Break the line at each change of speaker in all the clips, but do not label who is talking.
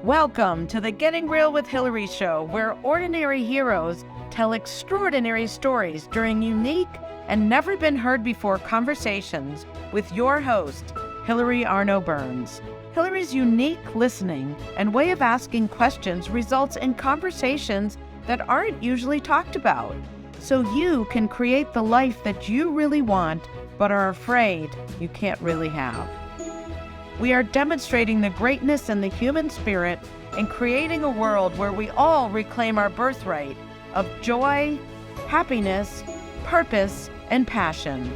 Welcome to the Getting Real with Hilary show, where ordinary heroes tell extraordinary stories during unique and never been heard before conversations with your host, Hilary Arno Burns. Hilary's unique listening and way of asking questions results in conversations that aren't usually talked about, so you can create the life that you really want but are afraid you can't really have. We are demonstrating the greatness in the human spirit and creating a world where we all reclaim our birthright of joy, happiness, purpose, and passion.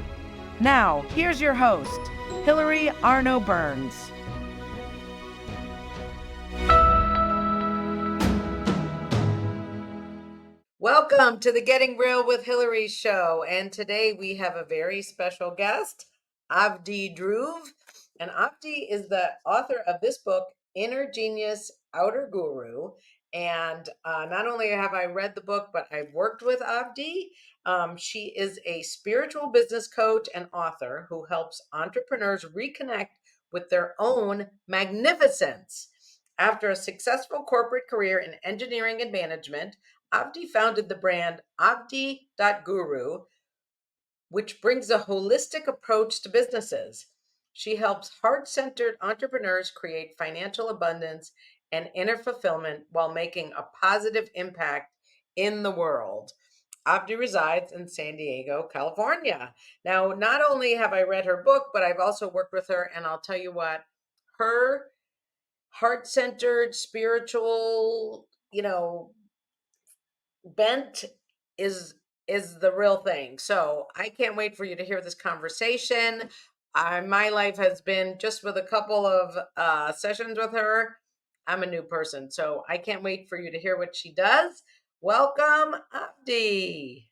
Now, here's your host, Hilary Arno Burns. Welcome to the Getting Real with Hilary show. And today we have a very special guest, Avadhi Dhruv. And Avadhi is the author of this book, Inner Genius, Outer Guru. And not only have I read the book, but I've worked with Avadhi. She is a spiritual business coach and author who helps entrepreneurs reconnect with their own magnificence. After a successful corporate career in engineering and management, Avadhi founded the brand avadhi.guru, which brings a holistic approach to businesses. She helps heart-centered entrepreneurs create financial abundance and inner fulfillment while making a positive impact in the world. Avadhi resides in San Diego, California. Now, not only have I read her book, but I've also worked with her, and I'll tell you what, her heart-centered, spiritual, bent is the real thing. So I can't wait for you to hear this conversation. My life has been just with a couple of sessions with her. I'm a new person, so I can't wait for you to hear what she does. Welcome, Avadhi.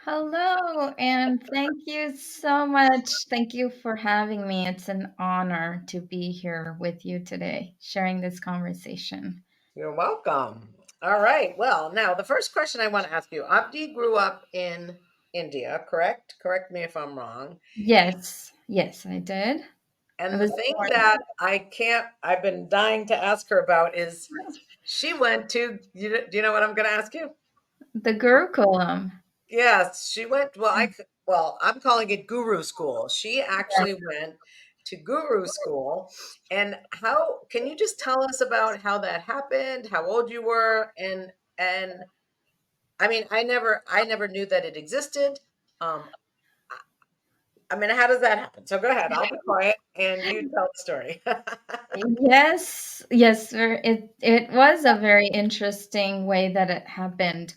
Hello, and thank you so much. Thank you for having me. It's an honor to be here with you today, sharing this conversation.
You're welcome. All right. Well, now the first question I want to ask you, Avadhi grew up in India, correct? Correct me if I'm wrong.
Yes, I did. I
And the
was
thing
born
that I've been dying to ask her about is she went to, do you know what I'm going to ask you?
the Gurukulam.
Yes, she went, I'm calling it Guru School. She actually went to Guru School. And how, can you just tell us about how that happened, how old you were? And I mean, I never knew that it existed. Um, I mean, how does that happen? So go ahead, I'll be quiet and you tell the story.
Yes, sir. It was a very interesting way that it happened.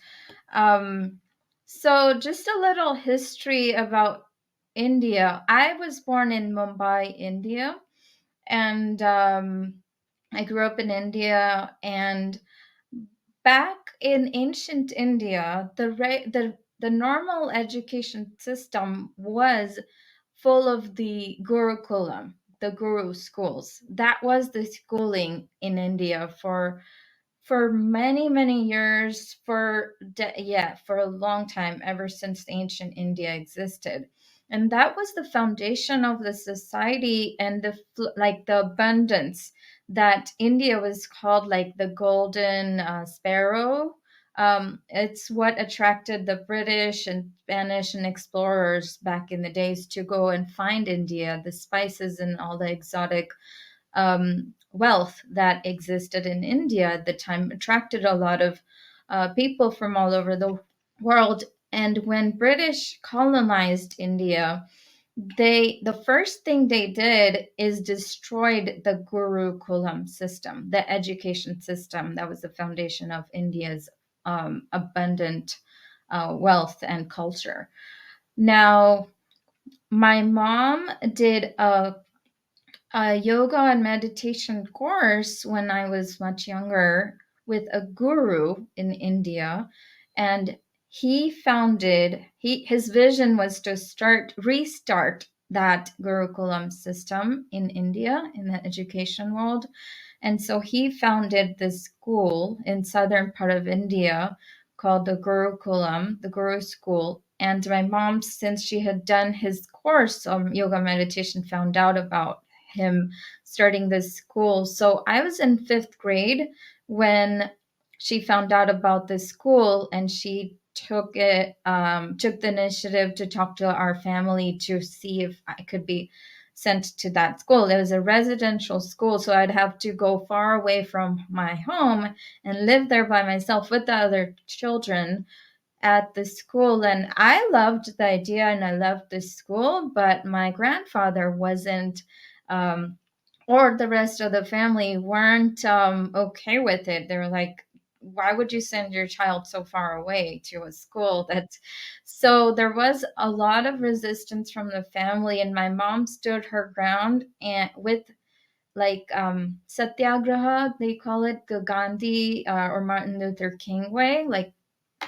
Um, so just a little history about India. I was born in Mumbai, India, and I grew up in India. And back in ancient India, the normal education system was full of the Gurukulam, the Guru schools. That was the schooling in India for many years, for a long time, ever since ancient India existed. And that was the foundation of the society, and the abundance that India was called, like the golden sparrow. It's what attracted the British and Spanish and explorers back in the days to go and find India, the spices and all the exotic wealth that existed in India at the time attracted a lot of people from all over the world. And when British colonized India, the first thing they did is destroyed the Gurukulam system, the education system that was the foundation of India's abundant wealth and culture. Now, my mom did a yoga and meditation course when I was much younger with a guru in India, and his vision was to restart that Gurukulam system in India in the education world. And so he founded this school in southern part of India called the Gurukulam, the Guru School. And my mom, since she had done his course on yoga meditation, found out about him starting this school. So I was in fifth grade when she found out about this school, and she took the initiative to talk to our family to see if I could be sent to that school. It was a residential school, so I'd have to go far away from my home and live there by myself with the other children at the school. And I loved the idea and I loved the school, but my grandfather wasn't, um, or the rest of the family weren't okay with it. They were like, why would you send your child so far away to a school that? So there was a lot of resistance from the family, and my mom stood her ground and with like satyagraha, they call it, the Gandhi or Martin Luther King way, like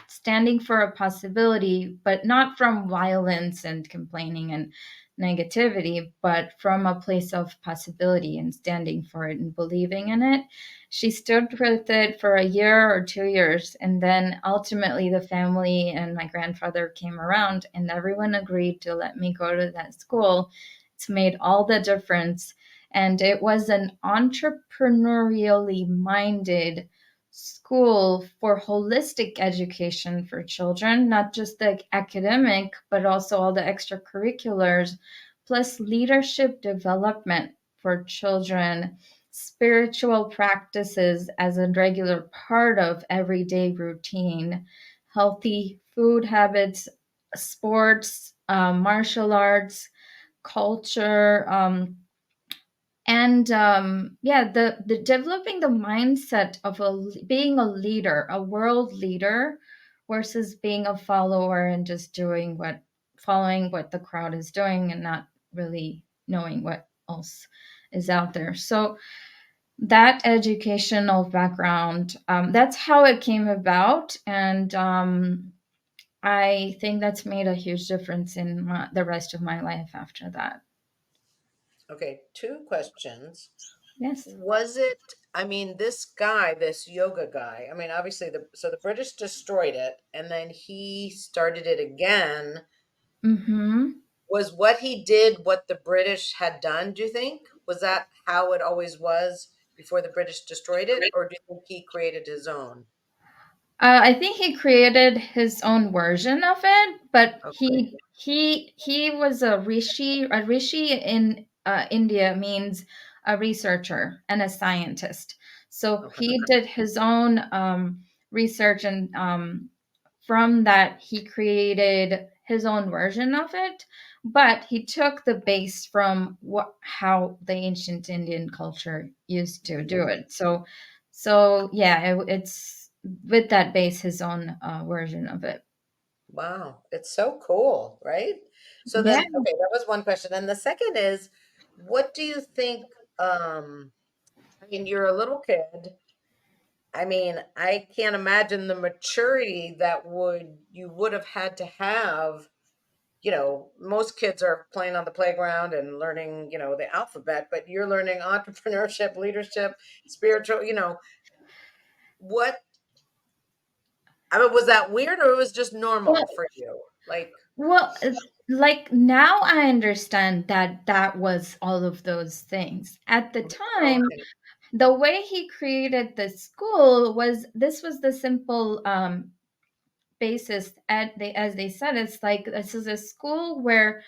standing for a possibility, but not from violence and complaining and negativity, but from a place of possibility and standing for it and believing in it. She stood with it for a year or 2 years. And then ultimately, the family and my grandfather came around, and everyone agreed to let me go to that school. It's made all the difference. And it was an entrepreneurially minded school for holistic education for children, not just the academic, but also all the extracurriculars, plus leadership development for children, spiritual practices as a regular part of everyday routine, healthy food habits, sports, martial arts, culture, and yeah, the developing the mindset of being a leader, a world leader, versus being a follower and just following what the crowd is doing and not really knowing what else is out there. So that educational background, that's how it came about. And I think that's made a huge difference in the rest of my life after that.
Okay, two questions.
Yes.
Was it, I mean, this guy, this yoga guy, I mean, obviously the British destroyed it and then he started it again.
Mm-hmm.
Was what he did what the British had done, do you think? Was that how it always was before the British destroyed it, or do you think he created his own?
I think he created his own version of it, but
Okay.
he was a rishi. A rishi in India means a researcher and a scientist. So
Okay.
he did his own research, and from that he created his own version of it. But he took the base from how the ancient Indian culture used to do
Mhm.
it. So yeah, it's with that base his own version of it.
Wow, it's so cool, right? So
Yeah.
then, okay, that was one question. And the second is, what do you think? I mean, you're a little kid. I mean, I can't imagine the maturity that you would have had to have. Most kids are playing on the playground and learning, the alphabet, but you're learning entrepreneurship, leadership, spiritual, what, I mean, was that weird or it was just normal
Well,
for you? Like,
well, like now I understand that that was all of those things. At the time,
okay,
the way he created the school was this was the simple basis at they as they said, it's like this is a school where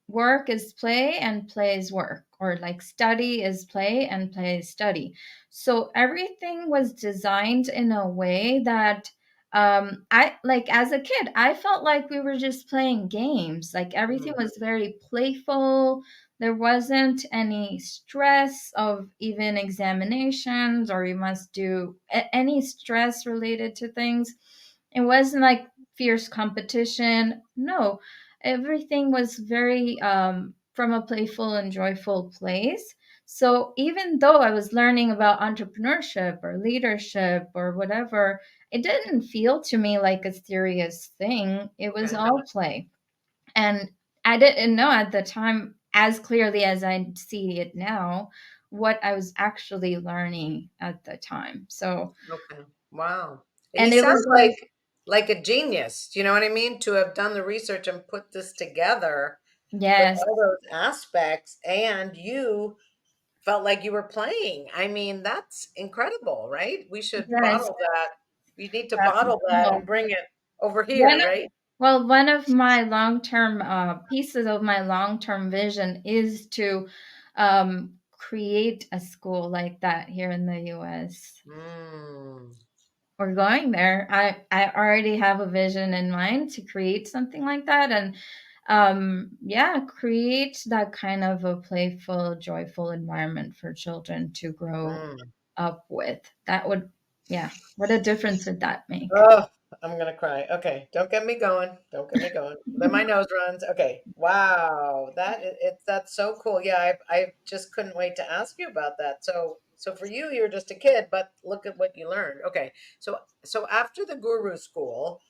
work is play and play is work, or like study is play and play is study. So everything was designed in a way that I like as a kid I felt like we were just playing games, like everything
mhm,
was very playful. There wasn't any stress of even examinations, or you must do any stress related to things. It wasn't like fierce competition. No, everything was very from a playful and joyful place. So even though I was learning about entrepreneurship or leadership or whatever, it didn't feel to me like a serious thing. It was
okay,
all play. And I didn't know at the time, as clearly as I see it now, what I was actually learning at the time. So,
okay, wow. He
and it
sounds
was
like a genius, you know what I mean? To have done the research and put this together. with
Yes,
all those aspects, and you felt like you were playing. I mean, that's incredible, right? We should
yes,
bottle that. We need to
that's
bottle that
well,
and bring it over
one
here,
of
right?
one of my long-term pieces of my long-term vision is to create a school like that here in the US.
Mm,
We're going there. I already have a vision in mind to create something like that, and yeah, create that kind of a playful, joyful environment for children to grow
mm.
up with. That would, yeah, what a difference would that make?
Oh, I'm gonna cry. Okay, don't get me going. Don't get me going. Then my nose runs. Okay. Wow. That's so cool. Yeah, I just couldn't wait to ask you about that. So for you, you're just a kid, but look at what you learned. Okay. So after the guru school,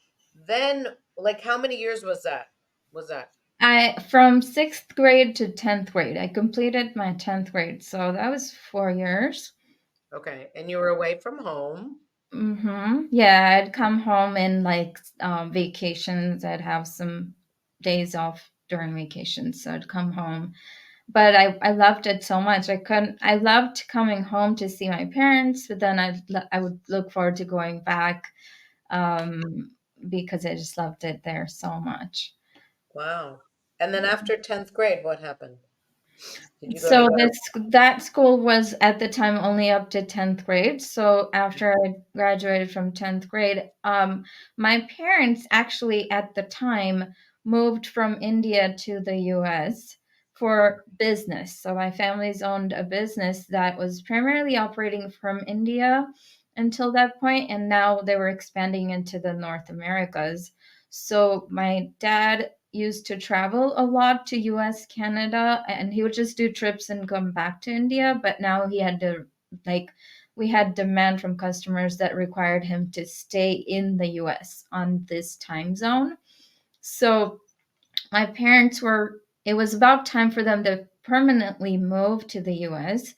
then like how many years was that? Was that?
I from 6th grade to 10th grade. I completed my 10th grade, so that was 4 years.
Okay. And you were away from home.
Yeah, I'd come home in like vacations. I'd have some days off during vacations, so I'd come home. But I loved it so much. I loved coming home to see my parents, but then I would look forward to going back because I just loved it there so much.
Wow. And then after 10th grade, what happened? Did you go to
So
a
that school was at the time only up to 10th grade. So after I graduated from 10th grade, my parents actually at the time moved from India to the US for business. So my family's owned a business that was primarily operating from India until that point, and now they were expanding into the North Americas. So my dad used to travel a lot to US, Canada, and he would just do trips and come back to India, but now he had to like we had demand from customers that required him to stay in the US on this time zone. So my parents were it was about time for them to permanently move to the US,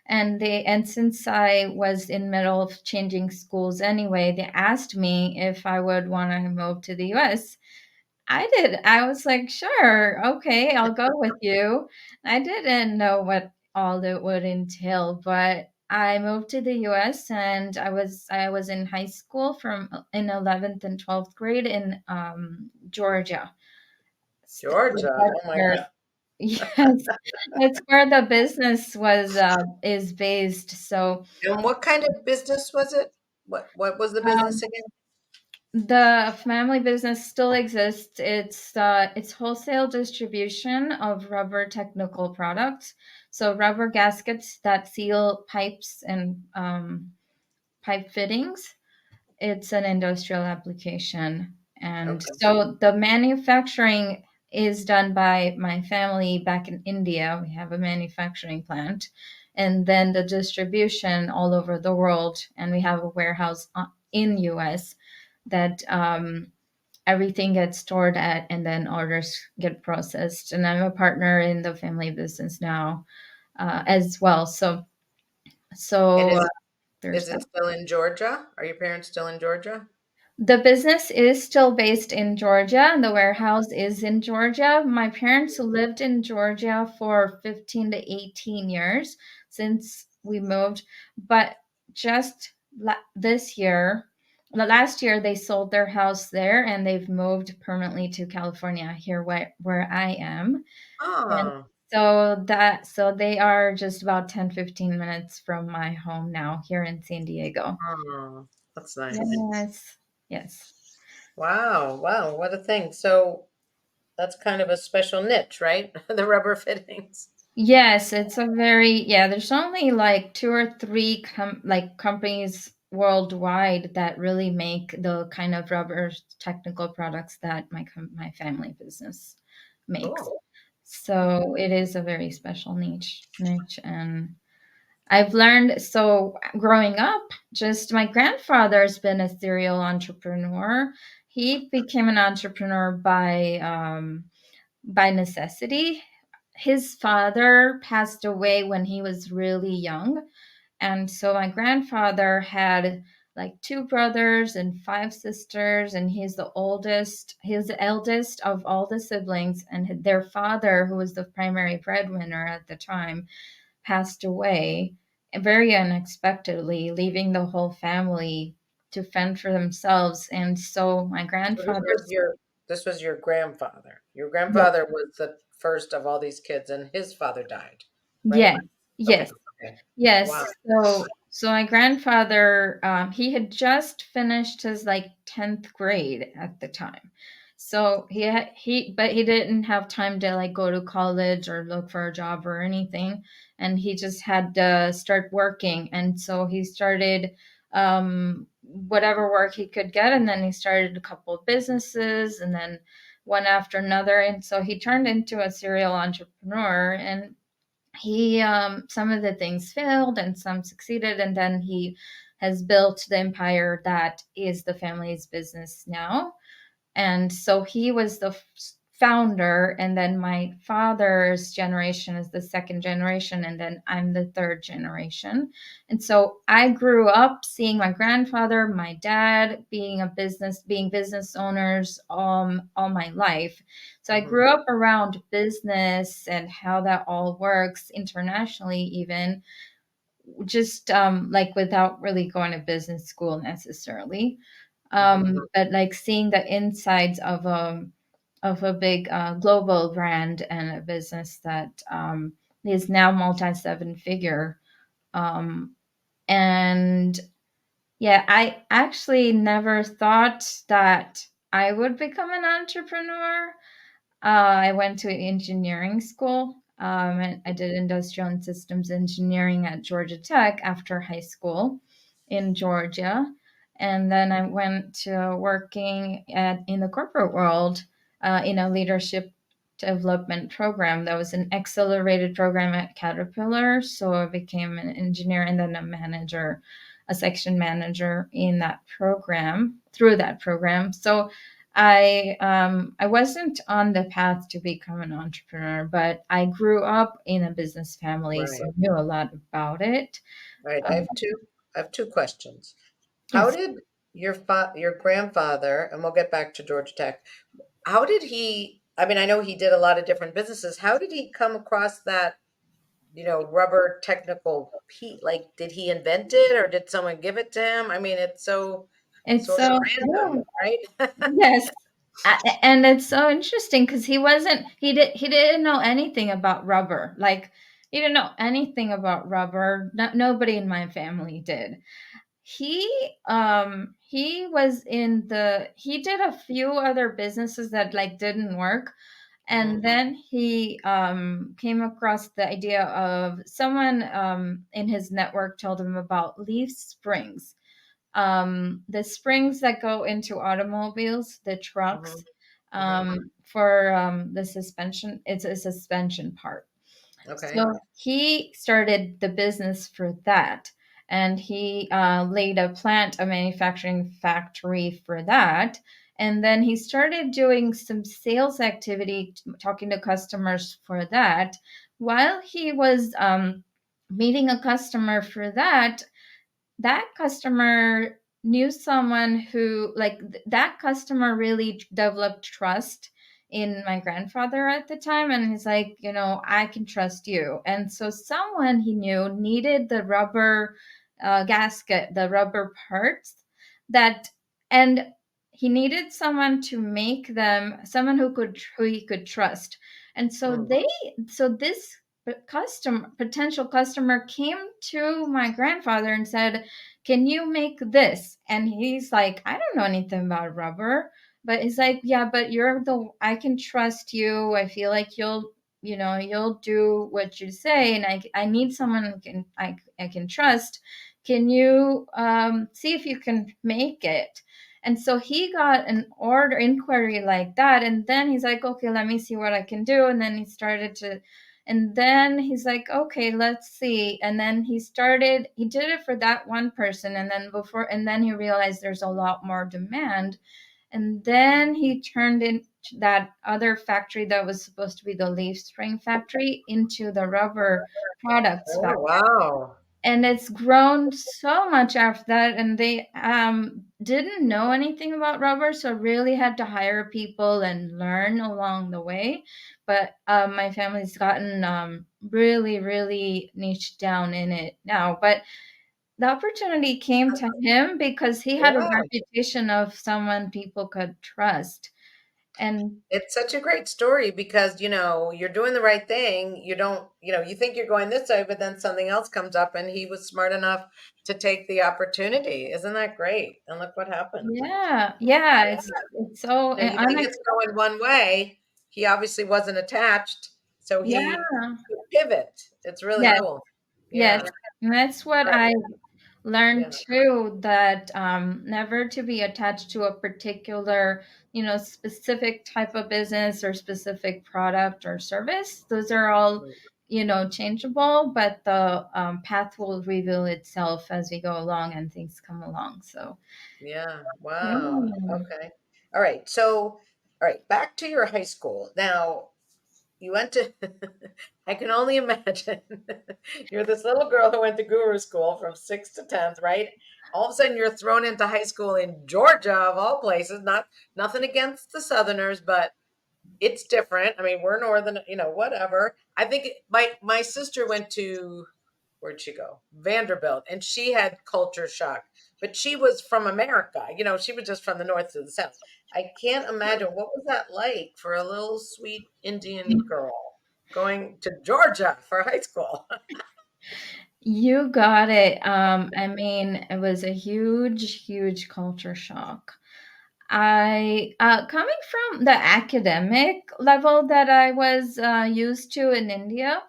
and since I was in middle of changing schools anyway, they asked me if I would want to move to the US. I did. I was like, "Sure, okay, I'll go with you." I didn't know what all it would entail, but I moved to the US, and I was in high school from in 11th and 12th grade in Georgia.
Georgia?
That's
Oh my
where
God.
yes, that's where the business was is based. So
And what kind of business was it? What was the business
um,
again?
the family business still exists. It's wholesale distribution of rubber technical products. So rubber gaskets that seal pipes and pipe fittings. It's an industrial application. And
Okay.
so the manufacturing is done by my family back in India. We have a manufacturing plant. And then the distribution all over the world. And we have a warehouse in US that everything gets stored at, and then orders get processed. And I'm a partner in the family business now as well.
And
So
is
there's
it
that.
still in Georgia? Are your parents still in Georgia?
The business is still based in Georgia, and the warehouse is in Georgia. My parents lived in Georgia for 15 to 18 years since we moved, but just this year, the last year, they sold their house there and they've moved permanently to California, here where I am. And
Oh,
so they are just about 10-15 minutes from my home now here in San Diego.
oh, that's nice.
Yes. Yes.
Wow, wow, what a thing. So that's kind of a special niche, right? The rubber fittings.
Yes, it's a very yeah, there's only like 2 or 3 companies worldwide that really make the kind of rubber technical products that my family business makes.
Cool.
So it is a very special niche, and I've learned so growing up, just my grandfather's been a serial entrepreneur. He became an entrepreneur by necessity. His father passed away when he was really young, and so my grandfather had like two brothers and five sisters, and he's the oldest. He's the eldest of all the siblings, and their father, who was the primary breadwinner at the time, passed away very unexpectedly, leaving the whole family to fend for themselves. And so my
So this
grandfather,
was your grandfather. Your
yes,
grandfather was the first of all these kids, and his father died, right?
yes,
Okay.
yes.
Okay. Wow.
Yes. So my grandfather, he had just finished his like 10th grade at the time. So but he didn't have time to like go to college or look for a job or anything. And he just had to start working. And so he started whatever work he could get. And then he started a couple of businesses and then one after another. And so he turned into a serial entrepreneur. And he some of the things failed and some succeeded, and then he has built the empire that is the family's business now. And so he was the founder, and then my father's generation is the second generation, and then I'm the third generation. And so I grew up seeing my grandfather, my dad being business owners all my life. So I
Hmm.
grew up around business and how that all works internationally, even just like without really going to business school necessarily,
Hmm.
but like seeing the insides of a big global brand and a business that is now multi seven figure. Um, and yeah, I actually never thought that I would become an entrepreneur. I went to engineering school. And I did industrial and systems engineering at Georgia Tech after high school in Georgia. And then I went to working in the corporate world in a leadership development program. That was an accelerated program at Caterpillar. So I became an engineer and then a manager, a section manager in that program, through that program. So I wasn't on the path to become an entrepreneur, but I grew up in a business family, so
Right.
I knew a lot about it.
Right. I
Um,
have two questions. How
yes,
did your grandfather, and we'll get back to Georgia Tech, how did he, I mean, I know he did a lot of different businesses. How did he come across that, rubber technical heat? Like, did he invent it or did someone give it to him? I mean, it's so
it's
sort of
so yeah,
random, right?
yes, and it's so interesting because he didn't know anything about rubber. Like he didn't know anything about rubber. Nobody in my family did. He did a few other businesses that like didn't work.
Hmm.
And then he came across the idea of someone in his network told him about leaf springs, the springs that go into automobiles, the
Hmm.
trucks,
Hmm.
for the suspension. It's a suspension part.
Okay.
So he started the business for that. And he laid a manufacturing factory for that. And then he started doing some sales activity, talking to customers for that. While he was meeting a customer for that, that customer knew someone who that customer really developed trust in my grandfather at the time, and he's like, I can trust you. And so someone he knew needed the rubber gasket, the rubber parts that, and he needed someone to make them, someone who he could trust. And so
Mm.
this potential customer came to my grandfather and said, can you make this? And he's like, I don't know anything about rubber. But he's like, yeah, but I can trust you. I feel like you'll do what you say. And I need someone I can trust. Can you see if you can make it? And so he got an order inquiry like that. And then he's like, okay, let me see what I can do. And then he started to, and then he's like, okay, let's see. And then he did it for that one person. And then he realized there's a lot more demand. And then he turned in that other factory that was supposed to be the leaf spring factory into the rubber products
Oh,
factory.
wow.
and it's grown so much after that, and they didn't know anything about rubber, so really had to hire people and learn along the way. But my family's gotten really, really niched down in it now. But the opportunity came to him because he had a
Yeah.
reputation of someone people could trust. And
It's such a great story because, you're doing the right thing. You don't, you think you're going this way, but then something else comes up and he was smart enough to take the opportunity. Isn't that great? And look what happened.
yeah, yeah,
Yeah.
it's so
You think it's going one way. He obviously wasn't attached, so he
yeah,
could pivot. It's really
yes,
cool.
yes.
Yeah.
And that's what
Right.
I learned
Yeah.
too, that never to be attached to a particular, specific type of business or specific product or service. Those are all, changeable, but the path will reveal itself as we go along and things come along. So,
Yeah. Wow.
yeah.
Okay. All right. So, all right, back to your high school. Now, you went to, I can only imagine. You're this little girl who went to guru school from 6th to 10th, right? All of a sudden you're thrown into high school in Georgia of all places. Nothing against the Southerners, but it's different. I mean, we're northern, whatever. I think my sister went to, where'd she go? Vanderbilt, and she had culture shock. But she was from America. She was just from the north to the south. I can't imagine what was that like for a little sweet Indian girl going to Georgia for high school.
You got it. I mean, it was a huge, huge culture shock. Coming from the academic level that I was used to in India,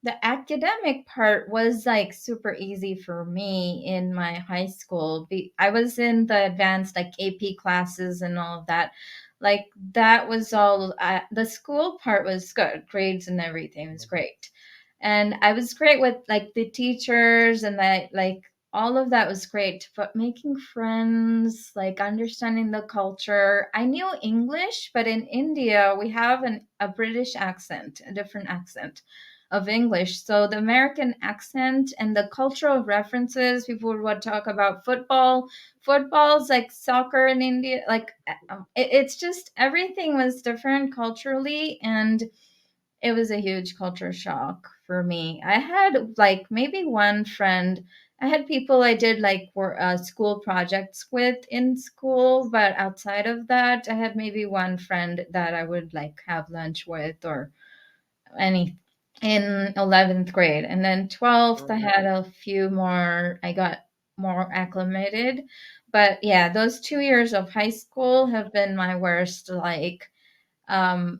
the academic part was like super easy for me in my high school. I was in the advanced like AP classes and all of that. Like that was all, the school part was good, grades and everything was great. And I was great with like the teachers and that, like all of that was great, but making friends, like understanding the culture. I knew English, but in India, we have a British accent, a different accent of English. So the American accent and the cultural references, people would talk about football. Football's like soccer in India. Like it's just everything was different culturally. And it was a huge culture shock for me. I had like maybe one friend. I had people I did like school projects with in school, but outside of that, I had maybe one friend that I would like have lunch with or any in 11th grade. And then 12th, I
Mhm.
had a few more, I got more acclimated. But yeah, those 2 years of high school have been my worst, like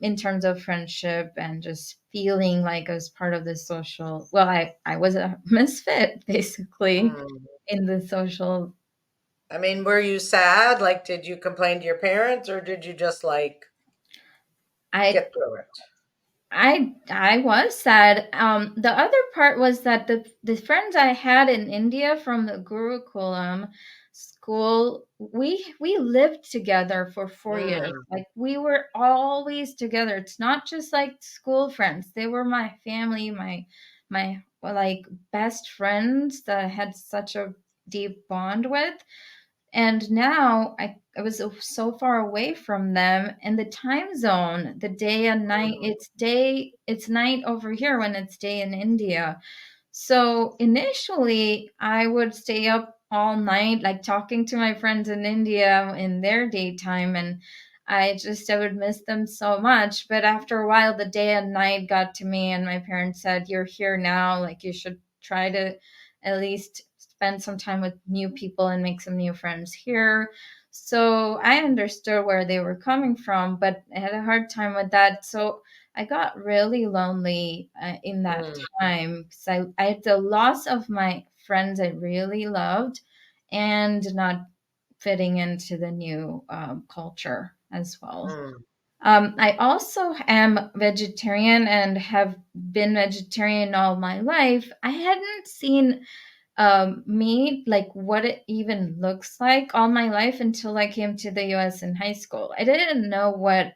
in terms of friendship and just feeling like I was part of the social. Well, I was a misfit basically
Mm.
in the social.
I mean, were you sad? Like, did you complain to your parents or did you just like
I
get through it?
I was sad. The other part was that the friends I had in India from the Gurukulam school, we lived together for 4 years.
Mm.
Like we were always together. It's not just like school friends. They were my family, my like best friends that I had such a deep bond with. And now I was so far away from them, and the time zone, the day and night,
Mm.
it's night over here when it's day in India. So initially, I would stay up all night, like talking to my friends in India in their daytime, and I would miss them so much. But after a while, the day and night got to me, and my parents said, "You're here now, like you should try to at least spend some time with new people and make some new friends here." So I understood where they were coming from, but I had a hard time with that. So I got really lonely in that
Mm.
time because I had the loss of my friends I really loved and not fitting into the new culture as well.
Mm.
I also am vegetarian and have been vegetarian all my life. I hadn't seen meat, like what it even looks like all my life until I came to the US in high school. I didn't know what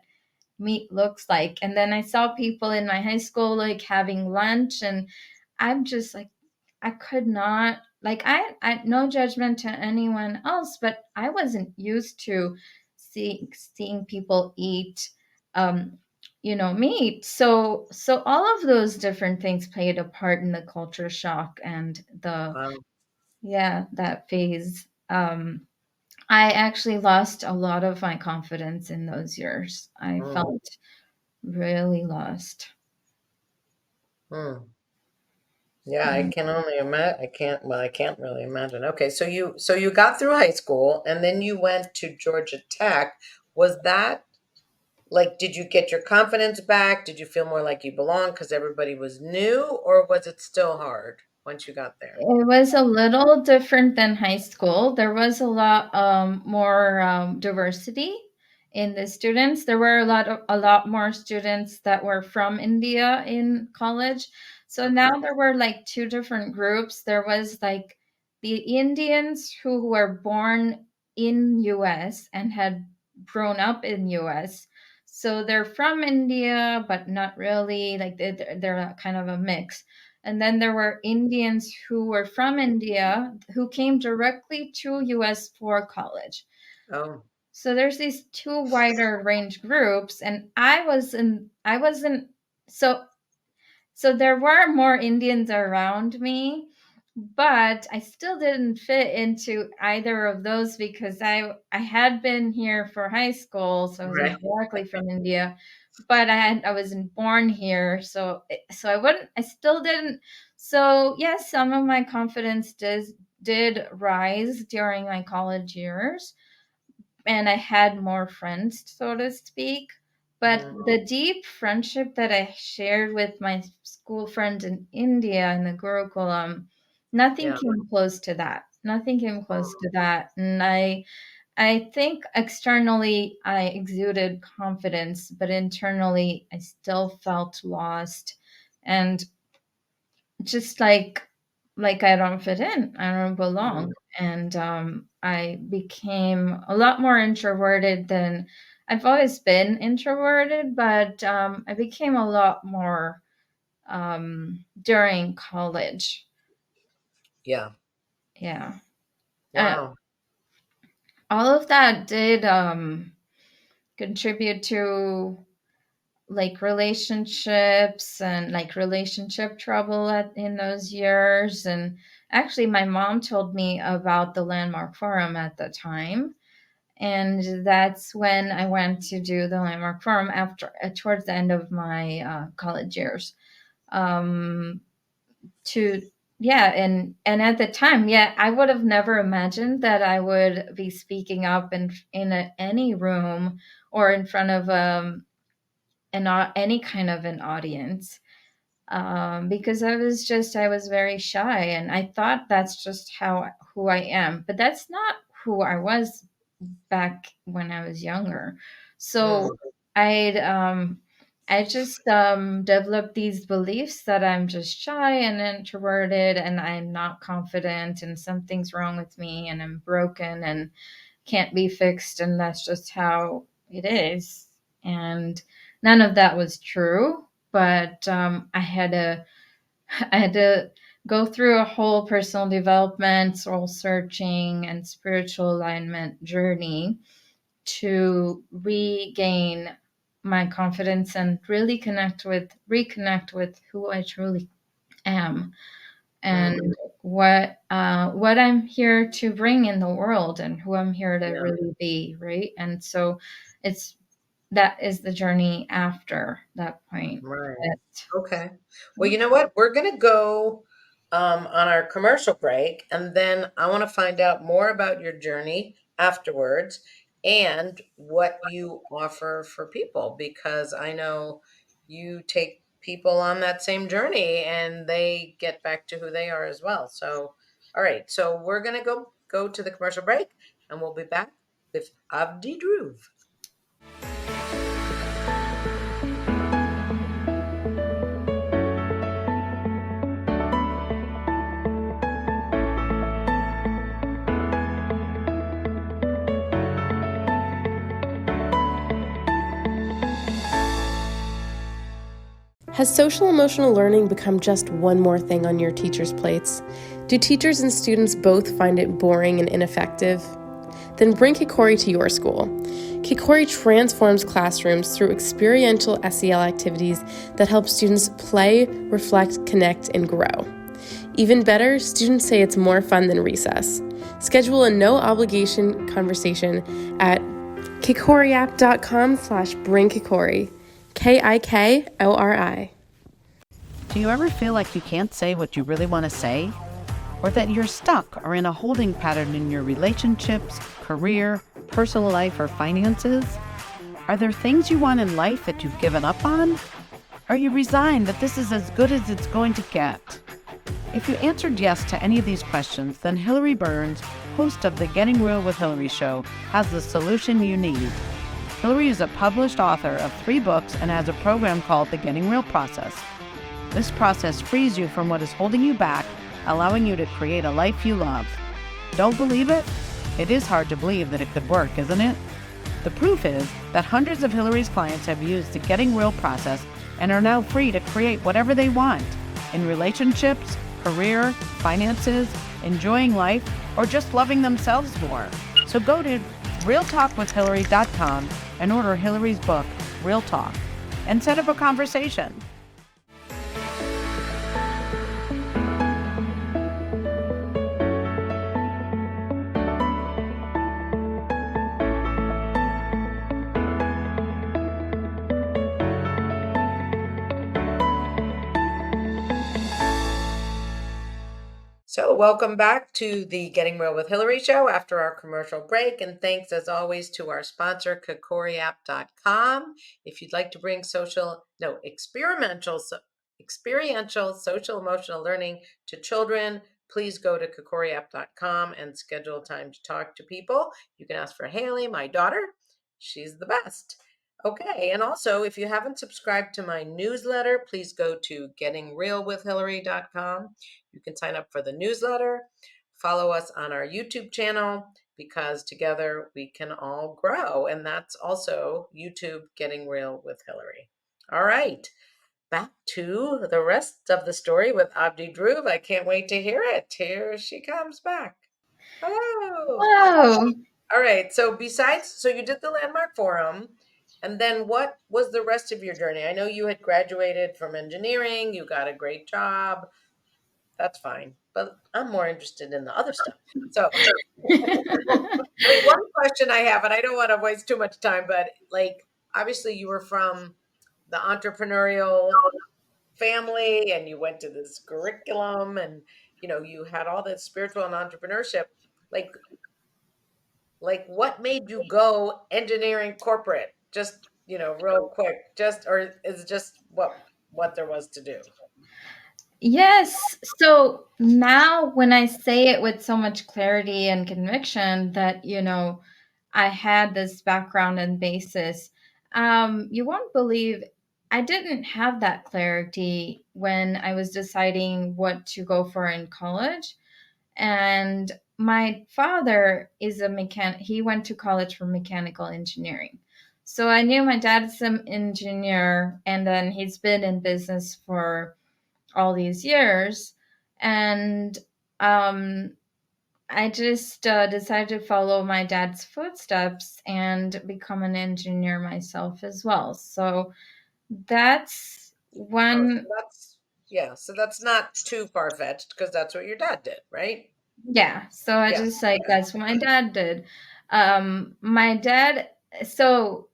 meat looks like. And then I saw people in my high school like having lunch, and I'm just like, I could not, like, I no judgment to anyone else, but I wasn't used to seeing people eat, um, meat. So all of those different things played a part in the culture shock and
Wow.
that phase. I actually lost a lot of my confidence in those years. I
Mm,
felt really lost.
mm. Yeah, I
Mm.
can only imagine. I can't. Well, I can't really imagine. Okay, so you got through high school, and then you went to Georgia Tech. Was that like? Did you get your confidence back? Did you feel more like you belonged because everybody was new, or was it still hard once you got there?
It was a little different than high school. There was a lot more diversity in the students. There were a lot more students that were from India in college. So
Okay.
now there were like two different groups. There was like the Indians who were born in US and had grown up in US. So they're from India, but not really. Like they're kind of a mix. And then there were Indians who were from India who came directly to US for college.
Oh,
So there's these two wider range groups, and I wasn't so so there were more Indians around me, but I still didn't fit into either of those because I had been here for high school, so I
right.
wasn't directly from India, but I wasn't born here, so I still didn't. So yes, some of my confidence did rise during my college years, and I had more friends, so to speak. But
Mm,
the deep friendship that I shared with my school friends in India in the Gurukulam, nothing
yeah.
came close to that. Nothing came close
Mm,
to that. And I think externally I exuded confidence, but internally I still felt lost and just like I don't fit in, I don't belong,
mm,
and I became a lot more introverted than I've always been introverted, but I became a lot more during college.
yeah.
Yeah, uh,
Wow.
all of that did contribute to like relationships and like relationship trouble in those years. And actually my mom told me about the landmark forum at the time, and that's when I went to do the landmark forum after towards the end of my college years, um to yeah. And at the time, yeah, I would have never imagined that I would be speaking up any room or in front of any kind of an audience, because I was very shy, and I thought that's just who I am, but that's not who I was back when I was younger. So
Mm,
I'd I just developed these beliefs that I'm just shy and introverted and I'm not confident and something's wrong with me and I'm broken and can't be fixed, and that's just how it is. And none of that was true, but I had to go through a whole personal development, soul searching, and spiritual alignment journey to regain my confidence and really reconnect with who I truly am, and
mm,
what I'm here to bring in the world and who I'm here to
yeah.
really be, right? And so it's that is the journey after that point.
Right.
That
Okay. Well, you know what? We're going to go on our commercial break, and then I want to find out more about your journey afterwards and what you offer for people because I know you take people on that same journey and they get back to who they are as well. So, all right. So we're going to go to the commercial break, and we'll be back with Avdi Dhruv.
Has social emotional learning become just one more thing on your teachers' plates? Do teachers and students both find it boring and ineffective? Then bring Kikori to your school. Kikori transforms classrooms through experiential SEL activities that help students play, reflect, connect, and grow. Even better, students say it's more fun than recess. Schedule a no-obligation conversation at kikoriapp.com/bringkikori. KIKORI.
Do you ever feel like you can't say what you really want to say? Or that you're stuck or in a holding pattern in your relationships, career, personal life, or finances? Are there things you want in life that you've given up on? Are you resigned that this is as good as it's going to get? If you answered yes to any of these questions, then Hilary Burns, host of the Getting Real with Hilary show, has the solution you need. Hilary is a published author of 3 books and has a program called the Getting Real process. This process frees you from what is holding you back, allowing you to create a life you love. Don't believe it? It is hard to believe that it could work, isn't it? The proof is that hundreds of Hilary's clients have used the Getting Real process and are now free to create whatever they want in relationships, career, finances, enjoying life, or just loving themselves more. So go to realtalkwithhilary.com and order Hilary's book, Real Talk, and set up a conversation.
So, welcome back to the Getting Real with Hilary show after our commercial break. And thanks, as always, to our sponsor, kikoriapp.com. If you'd like to bring experiential social emotional learning to children, please go to kikoriapp.com and schedule time to talk to people. You can ask for Haley, my daughter. She's the best. Okay, and also, if you haven't subscribed to my newsletter, please go to gettingrealwithhilary.com. You can sign up for the newsletter, follow us on our YouTube channel, because together we can all grow. And that's also YouTube Getting Real with Hilary. All right, back to the rest of the story with Avadhi Dhruv. I can't wait to hear it. Here she comes back. Hello.
Wow.
All right, so you did the Landmark Forum, and then what was the rest of your journey? I know you had graduated from engineering, you got a great job. That's fine, but I'm more interested in the other stuff. So, one question I have, and I don't want to waste too much time, but obviously you were from the entrepreneurial family and you went to this curriculum and you had all this spiritual and entrepreneurship. Like what made you go engineering corporate? Just, real quick, or is it just what there was to do?
Yes. So now when I say it with so much clarity and conviction that, I had this background and basis, you won't believe I didn't have that clarity when I was deciding what to go for in college. And my father is a mechanic. He went to college for mechanical engineering. So I knew my dad's an engineer, and then he's been in business for all these years. And I just decided to follow my dad's footsteps and become an engineer myself as well. So that's one.
So that's not too far-fetched because that's what your dad did, right?
Yeah. So I just that's what my dad did. My dad, so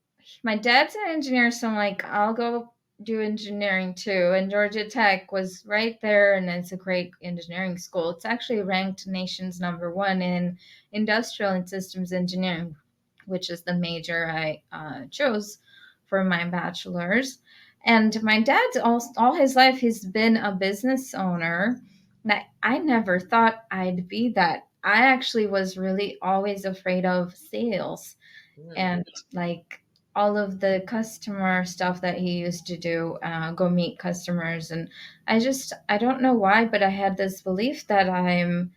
my dad's an engineer. So I'm like, I'll go do engineering too. And Georgia Tech was right there. And it's a great engineering school. It's actually ranked nation's #1 in industrial and systems engineering, which is the major I chose for my bachelor's. And my dad's all his life, he's been a business owner. I never thought I'd be that. I actually was really always afraid of sales and like all of the customer stuff that he used to do, go meet customers. And I don't know why, but I had this belief that I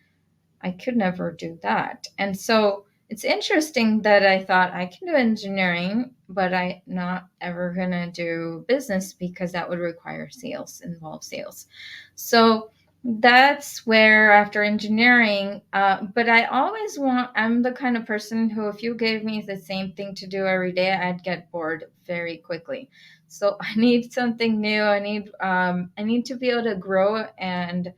could never do that. And so it's interesting that I thought I can do engineering, but I'm not ever going to do business because that would require sales, involve sales. So that's where after engineering, but I'm the kind of person who, if you gave me the same thing to do every day, I'd get bored very quickly. So I need something new. I need to be able to grow and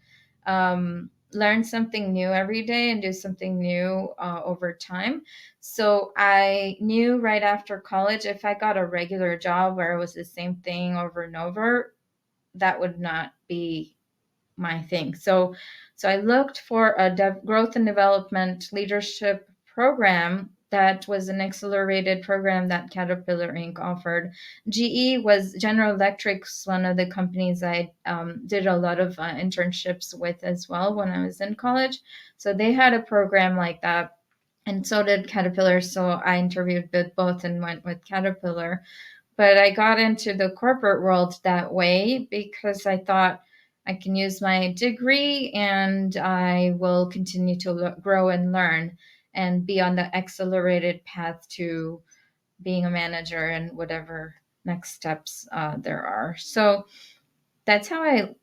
learn something new every day and do something new over time. So I knew right after college, if I got a regular job where it was the same thing over and over, that would not be my thing. So I looked for a growth and development leadership program that was an accelerated program that Caterpillar Inc. offered. General Electric's one of the companies I did a lot of internships with as well when I was in college. So they had a program like that, and so did Caterpillar. So I interviewed with both and went with Caterpillar. But I got into the corporate world that way because I thought I can use my degree and I will continue to grow and learn and be on the accelerated path to being a manager and whatever next steps there are. So that's how I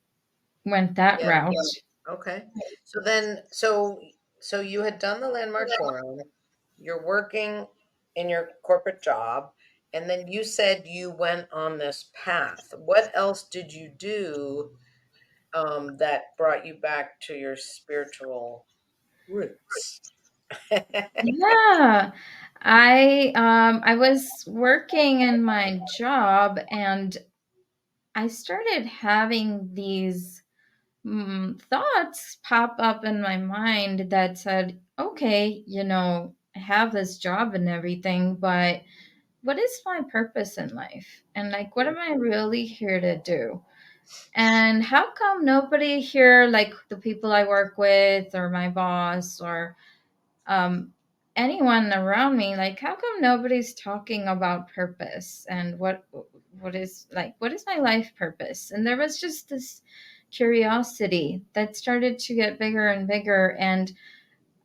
went that
Yeah.
route.
Okay. So you had done the Landmark Forum, you're working in your corporate job, and then you said you went on this path. What else did you do that brought you back to your spiritual roots?
Yeah. I was working in my job and I started having these thoughts pop up in my mind that said, okay, I have this job and everything, but what is my purpose in life? And like, what am I really here to do? And how come nobody here, like the people I work with or my boss or um, anyone around me, like how come nobody's talking about purpose and what is my life purpose? And there was just this curiosity that started to get bigger and bigger. And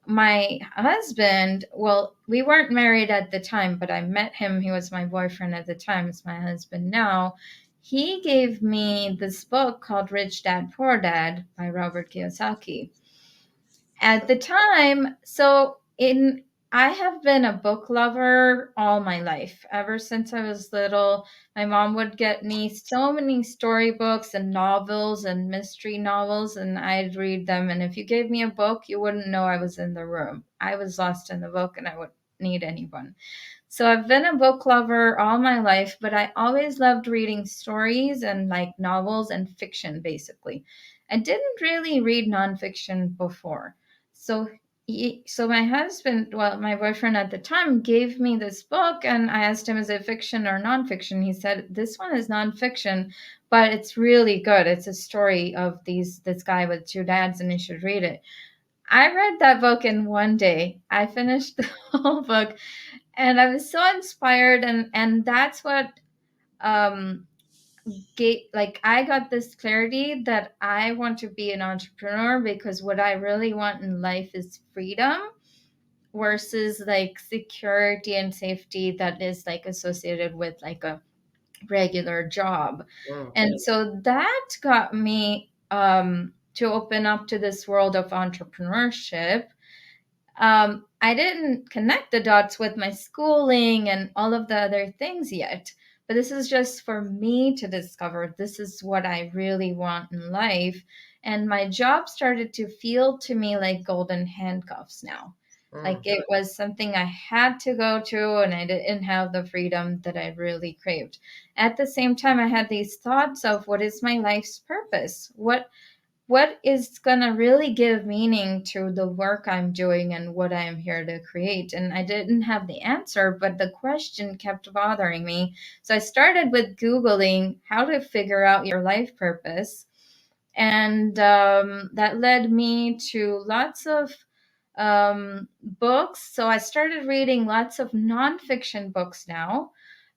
my husband, well, we weren't married at the time, but I met him. He was my boyfriend at the time. It's my husband now. He gave me this book called Rich Dad Poor Dad by Robert Kiyosaki at the time. I have been a book lover all my life. Ever since I was little, my mom would get me so many storybooks and novels and mystery novels, and I'd read them. And if you gave me a book, you wouldn't know I was in the room. I was lost in the book and I wouldn't need anyone. So I've been a book lover all my life, but I always loved reading stories and like novels and fiction, basically. I didn't really read nonfiction before. So so my husband, well, my boyfriend at the time, gave me this book, and I asked him, is it fiction or nonfiction? He said, this one is nonfiction, but it's really good. It's a story of this guy with two dads, and you should read it. I read that book in one day. I finished the whole book, and I was so inspired, and that's what um I got this clarity that I want to be an entrepreneur, because what I really want in life is freedom versus like security and safety that is like associated with like a regular job.
Mm.
And so that got me to open up to this world of entrepreneurship. I didn't connect the dots with my schooling and all of the other things yet. But this is just for me to discover. This is what I really want in life. And my job started to feel to me like golden handcuffs now. Like
Mm.
it was something I had to go to, and I didn't have the freedom that I really craved. At the same time, I had these thoughts of what is my life's purpose? What is going to really give meaning to the work I'm doing and what I'm here to create? And I didn't have the answer, but the question kept bothering me. So I started with Googling how to figure out your life purpose. And that led me to lots of books. So I started reading lots of nonfiction books now,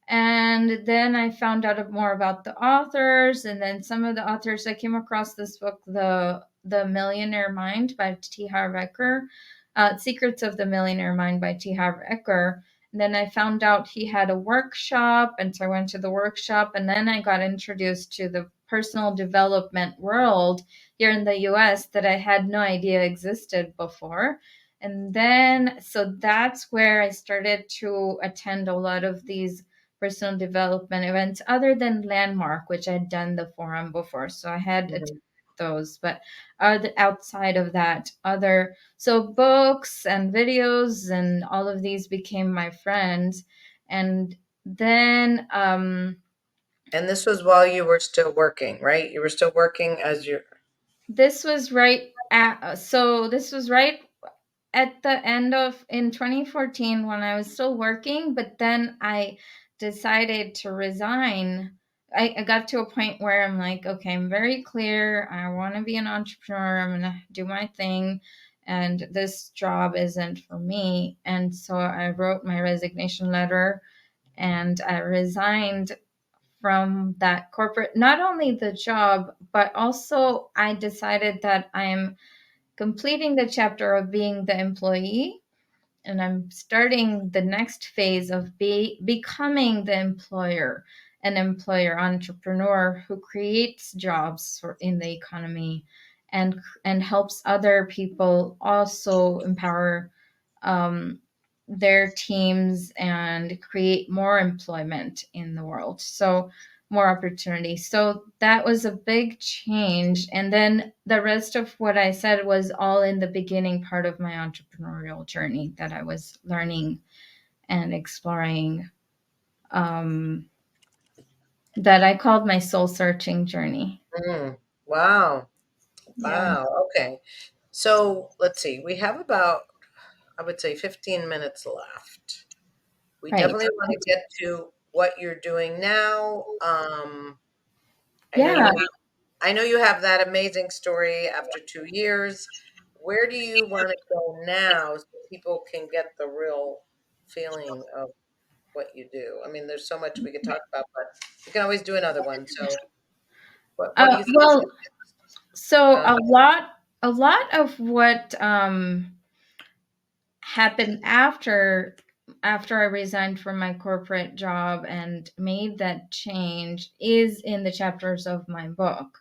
and then I found out more about the authors, and then some of the authors I came across this book, The Millionaire Mind by T. Harv Eker. Secrets of the Millionaire Mind by T. Harv Eker. And then I found out he had a workshop, and so I went to the workshop, and then I got introduced to the personal development world here in the US that I had no idea existed before. And then, so that's where I started to attend a lot of these personal development events other than Landmark, which I'd done the forum before. So I had attended those, but outside of that, other, so books and videos and all of these became my friends. And then,
And this was while you were still working, right? You were still working as your.
this was right at, so this was right at the end of in 2014 when I was still working, but then I decided to resign. I got to a point where I'm like, okay, I'm very clear. I want to be an entrepreneur. I'm going to do my thing. And this job isn't for me. And so I wrote my resignation letter and I resigned from that corporate, not only the job, but also I decided that I'm completing the chapter of being the employee and I'm starting the next phase of becoming the employer, an employer entrepreneur who creates jobs in the economy and helps other people also empower um, their teams and create more employment in the world. So more opportunity. So that was a big change. And then the rest of what I said was all in the beginning part of my entrepreneurial journey that I was learning and exploring, that I called my soul searching journey.
Wow.
Yeah.
Wow. Okay. So let's see. We have about, I would say, 15 minutes left. We
Right.
definitely want to get to what you're doing now. I know
Yeah.
you have that amazing story after 2 years. Where do you want to go now so people can get the real feeling of what you do? I mean, there's so much we could talk about, but we can always do another one. So, what do you think?
Well, so
Uh,
a lot of what happened after I resigned from my corporate job and made that change is in the chapters of my book.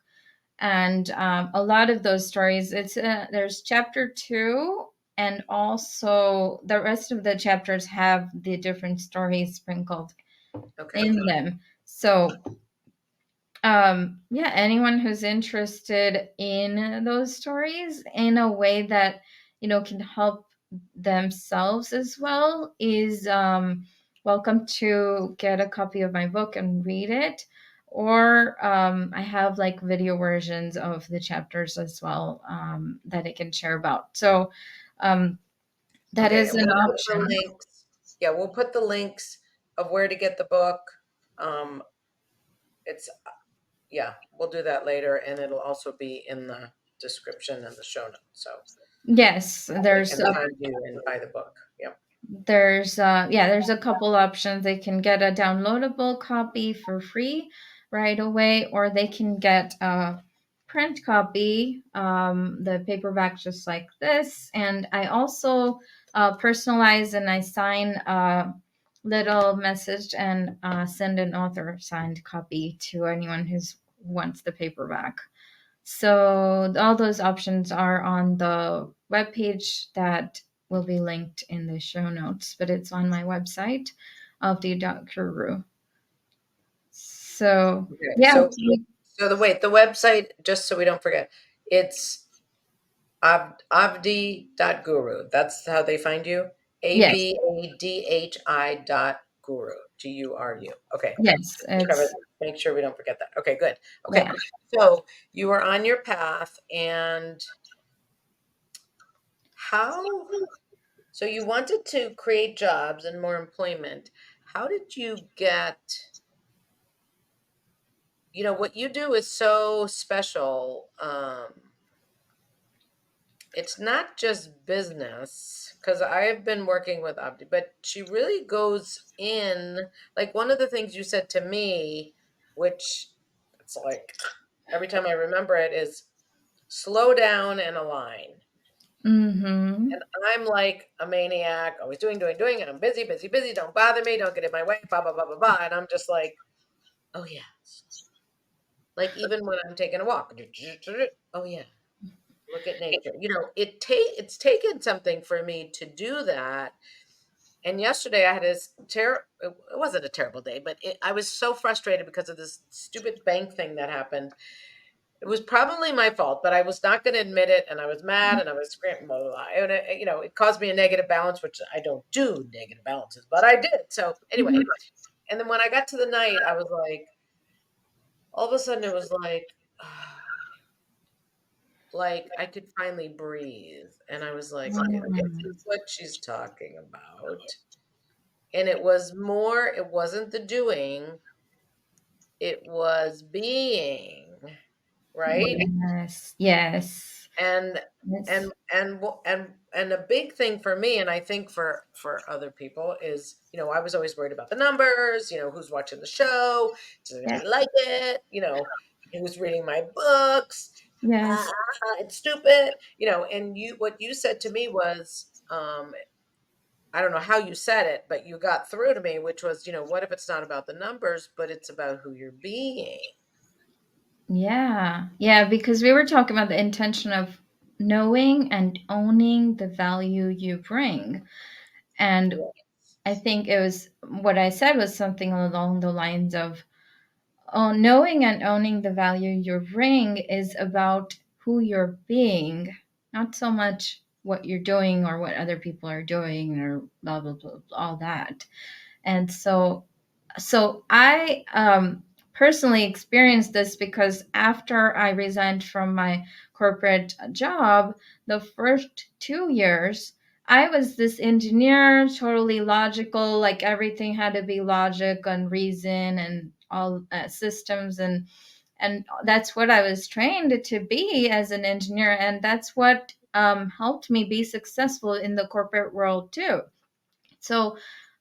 And a lot of those stories, there's chapter 2, and also the rest of the chapters have the different stories sprinkled
okay.
in them. So yeah, anyone who's interested in those stories in a way that can help themselves as well is welcome to get a copy of my book and read it. Or I have like video versions of the chapters as well, that I can share about. So that
Okay.
is
And
an
we'll put the
option.
links. Yeah, we'll put the links of where to get the book. Um, it's Yeah, we'll do that later, and it'll also be in the description and the show notes, so
Yes,
they can find you and buy the book. Yep.
there's a couple options. They can get a downloadable copy for free right away, or they can get a print copy, the paperback just like this. And I also personalize and I sign a little message and send an author signed copy to anyone who wants the paperback. So all those options are on the webpage that will be linked in the show notes, but it's on my website, avadhi.guru. So
Okay,
yeah,
the website, just so we don't forget, it's avadhi.guru. That's how they find you?
yes,
AVADHI dot guru. GURU. Okay.
yes,
Cover
it's
that. Make sure we don't forget that. Okay, good. Okay.
yeah.
So you are on your path, and how, so you wanted to create jobs and more employment. How did you get, what you do is so special. It's not just business, because I've been working with Abdi, but she really goes in, like one of the things you said to me, which it's like every time I remember it, is slow down and align.
Mm-hmm.
And I'm like a maniac, always doing, and I'm busy, busy, busy. Don't bother me. Don't get in my way. Blah blah blah blah blah. And I'm just like, oh yeah. Like even when I'm taking a walk, oh yeah, look at nature. It's taken something for me to do that. And yesterday I had this it wasn't a terrible day, but I was so frustrated because of this stupid bank thing that happened. It was probably my fault, but I was not going to admit it, and I was mad, and I was screaming, blah, blah, blah. And it caused me a negative balance, which I don't do negative balances, but I did. So anyway, and then when I got to the night, I was like, all of a sudden, it was like I could finally breathe, and I was like, okay, this is what she's talking about. And it was more, it wasn't the doing, it was being, right?
Yes, yes.
And
Yes.
and a big thing for me, and I think for other people, is I was always worried about the numbers, who's watching the show, does
Yeah.
anybody like it, who's reading my books,
Yes.
it's stupid, and what you said to me was, I don't know how you said it, but you got through to me, which was, what if it's not about the numbers, but it's about who you're being?
Yeah. Yeah, because we were talking about the intention of knowing and owning the value you bring. And I think it was what I said was something along the lines of, oh, knowing and owning the value you bring is about who you're being, not so much what you're doing or what other people are doing or blah, blah, blah, all that. And so I personally experienced this because after I resigned from my corporate job, the first 2 years, I was this engineer, totally logical, like everything had to be logic and reason and all systems, and that's what I was trained to be as an engineer, and that's what helped me be successful in the corporate world too. So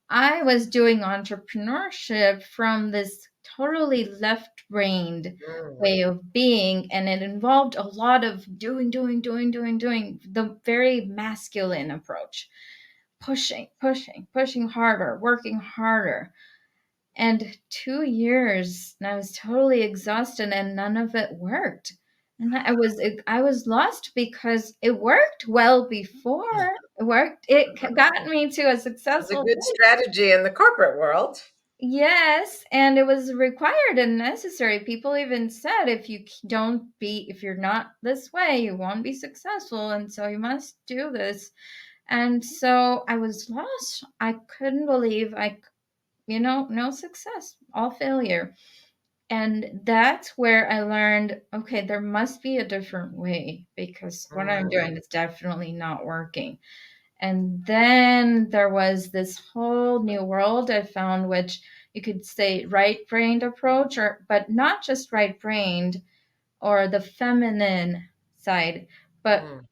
I was doing entrepreneurship from this totally left brained
Mm,
way of being, and it involved a lot of doing, doing, doing, doing, doing, the very masculine approach, pushing, pushing, pushing harder, working harder. And 2 years, and I was totally exhausted, and none of it worked. And I was lost because it worked well before. It worked. It got me to a
it's a
successful
good
place.
strategy in the corporate world.
Yes, and it was required and necessary. People even said if you're not this way, you won't be successful, and so you must do this. And so I was lost. I couldn't believe no success, all failure. And that's where I learned, okay, there must be a different way because what I'm
Mm,
doing is definitely not working. And then there was this whole new world I found, which you could say right brained approach, but not just right brained or the feminine side, but
mm,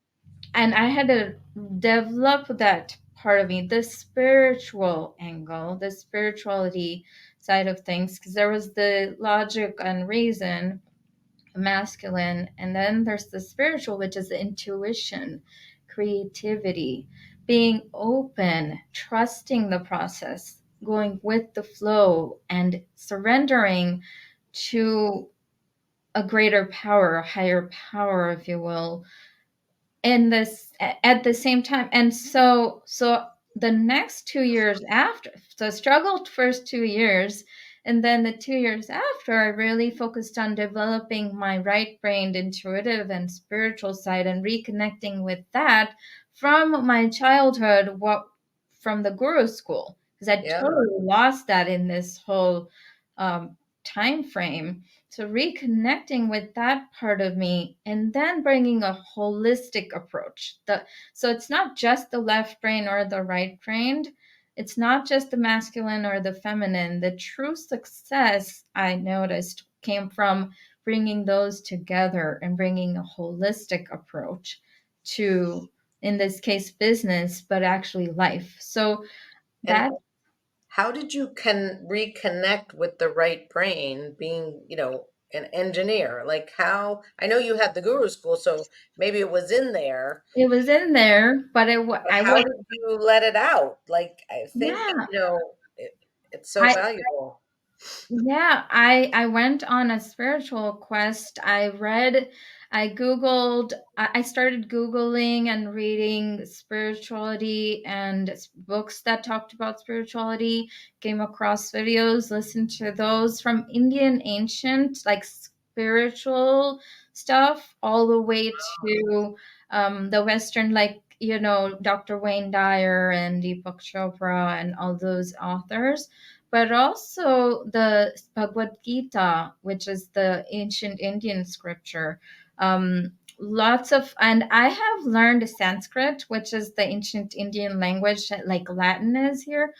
and I had to develop that part of me, the spiritual angle, the spirituality side of things, because there was the logic and reason, masculine, and then there's the spiritual, which is the intuition, creativity, being open, trusting the process, going with the flow, and surrendering to a greater power, a higher power, if you will, in this at the same time. And so the next 2 years after, so I struggled first 2 years, and then the 2 years after, I really focused on developing my right brained intuitive and spiritual side and reconnecting with that from my childhood, what from the guru school, because I
yeah.
totally lost that in this whole um, time frame. So reconnecting with that part of me and then bringing a holistic approach. So it's not just the left brain or the right brain. It's not just the masculine or the feminine. The true success I noticed came from bringing those together and bringing a holistic approach to, in this case, business, but actually life. So
And
that
how did you can reconnect with the right brain being, an engineer? Like how, I know you had the guru school, so maybe it was in there,
It was in there, but
but
I
how
would,
did you let it out? Like, I think,
yeah,
it's so
I,
valuable.
yeah, I went on a spiritual quest. I Googled, I started Googling and reading spirituality and books that talked about spirituality, came across videos, listened to those from Indian ancient, like spiritual stuff, all the way to the Western, like, Dr. Wayne Dyer and Deepak Chopra and all those authors, but also the Bhagavad Gita, which is the ancient Indian scripture. Lots of, and I have learned Sanskrit, which is the ancient Indian language, like Latin is here,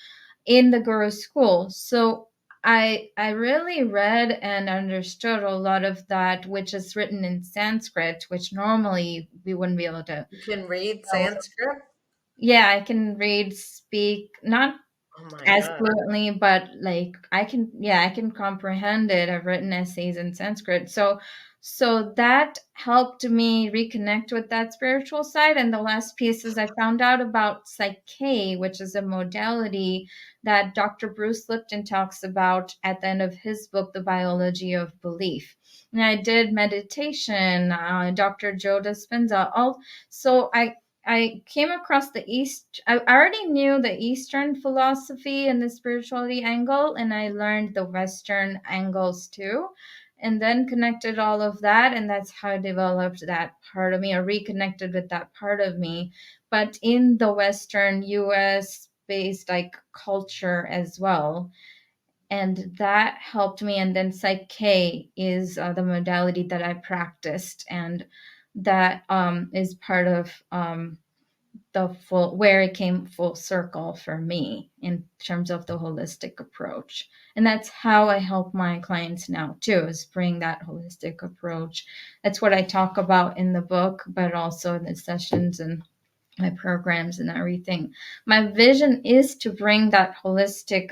in the Guru school. So I really read and understood a lot of that, which is written in Sanskrit, which normally we wouldn't be able to.
You can read
So,
Sanskrit?
yeah, I can read, speak, not
Oh my
as
God.
fluently, but like I can comprehend it. I've written essays in Sanskrit. So that helped me reconnect with that spiritual side. And the last piece is I found out about Psyche, which is a modality that Dr. Bruce Lipton talks about at the end of his book, The Biology of Belief. And I did meditation, Dr. Joe Dispenza, all. So I came across the East. I already knew the Eastern philosophy and the spirituality angle, and I learned the Western angles too, and then connected all of that. And that's how I developed that part of me, or reconnected with that part of me, but in the Western US based like culture as well. And that helped me. And then Psyche is the modality that I practiced, and that is part of the full, where it came full circle for me in terms of the holistic approach. And that's how I help my clients now too, is bring that holistic approach. That's what I talk about in the book, but also in the sessions and my programs and everything. My vision is to bring that holistic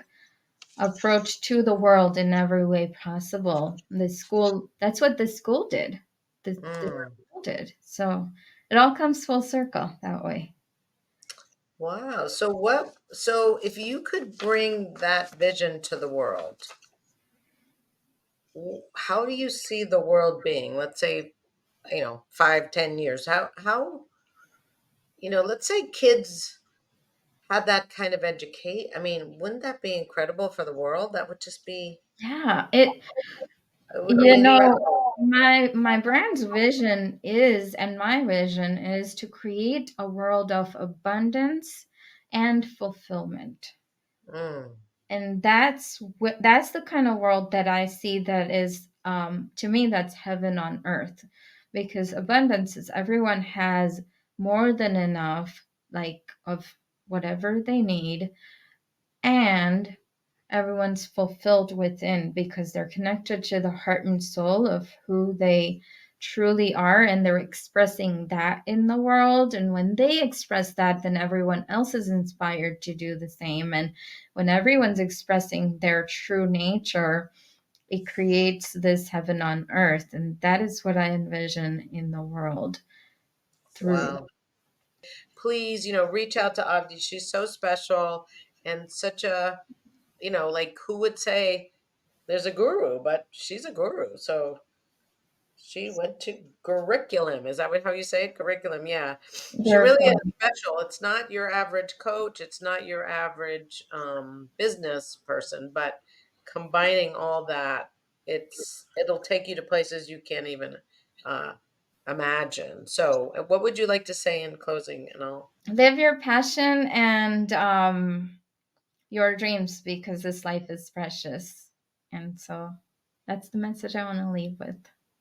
approach to the world in every way possible. The school, that's what the school did. The
Mm.
school did. So it all comes full circle that way.
Wow. So if you could bring that vision to the world, how do you see the world being? Let's say, 5, 10 years. Let's say kids had that kind of educate. I mean, wouldn't that be incredible for the world? That would just be,
Yeah,
it would be
you know,
incredible.
my brand's vision is, and my vision is to create a world of abundance and fulfillment.
Mm.
And that's the kind of world that I see, that is, to me, that's heaven on earth, because abundance is everyone has more than enough, like, of whatever they need, and everyone's fulfilled within because they're connected to the heart and soul of who they truly are, and they're expressing that in the world. And when they express that, then everyone else is inspired to do the same. And when everyone's expressing their true nature, it creates this heaven on earth. And that is what I envision in the world through.
Wow. Please, reach out to Avdi. She's so special and such a, like who would say there's a guru, but she's a guru. So she went to curriculum. Is that how you say it? Curriculum, yeah. She
Their
really is special. It's not your average coach. It's not your average business person, but combining all that, it'll take you to places you can't even uh, imagine. So, what would you like to say in closing? And I'll.
Live your passion and your dreams, because this life is precious. And so that's the message I want to leave with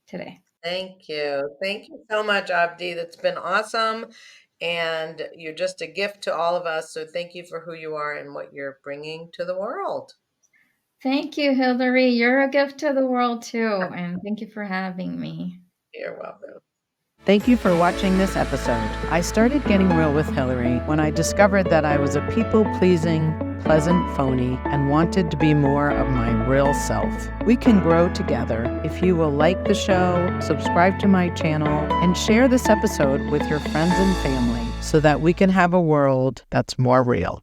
today.
Thank you. Thank you so much, Abdi. That's been awesome. And you're just a gift to all of us. So thank you for who you are and what you're bringing to the world.
Thank you, Hilary. You're a gift to the world too. And thank you for having me.
You're welcome.
Thank you for watching this episode. I started getting real with Hilary when I discovered that I was a people-pleasing, pleasant phony and wanted to be more of my real self. We can grow together if you will like the show, subscribe to my channel, and share this episode with your friends and family so that we can have a world that's more real.